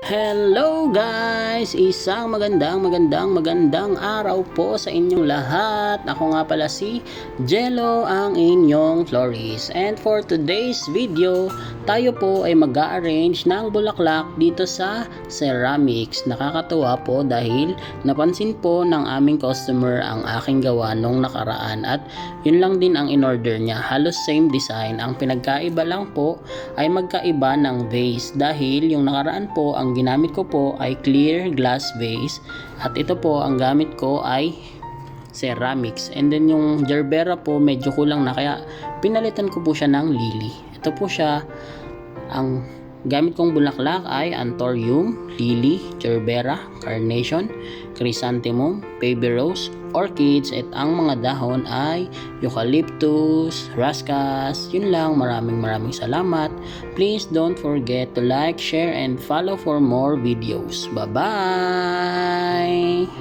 Hello guys! Isang magandang araw po sa inyong lahat. Ako nga pala si Jello, ang inyong florist. And for today's video, tayo po ay mag-a-arrange ng bulaklak dito sa ceramics. Nakakatuwa po dahil napansin po ng aming customer ang aking gawa nung nakaraan. At yun lang din ang in-order niya. Halos same design. Ang pinagkaiba lang po ay magkaiba ng vase. Dahil yung nakaraan po, ang ginamit ko po ay clear glass vase at ito po ang gamit ko ay ceramics. And then yung gerbera po medyo kulang na kaya pinalitan ko po siya ng lily. Ito po siya, ang gamit kong bulaklak ay anthurium, lily, gerbera, carnation, chrysanthemum, baby rose, orchids, at ang mga dahon ay eucalyptus, rascas. Yun lang, maraming salamat. Please don't forget to like, share, and follow for more videos. Bye bye.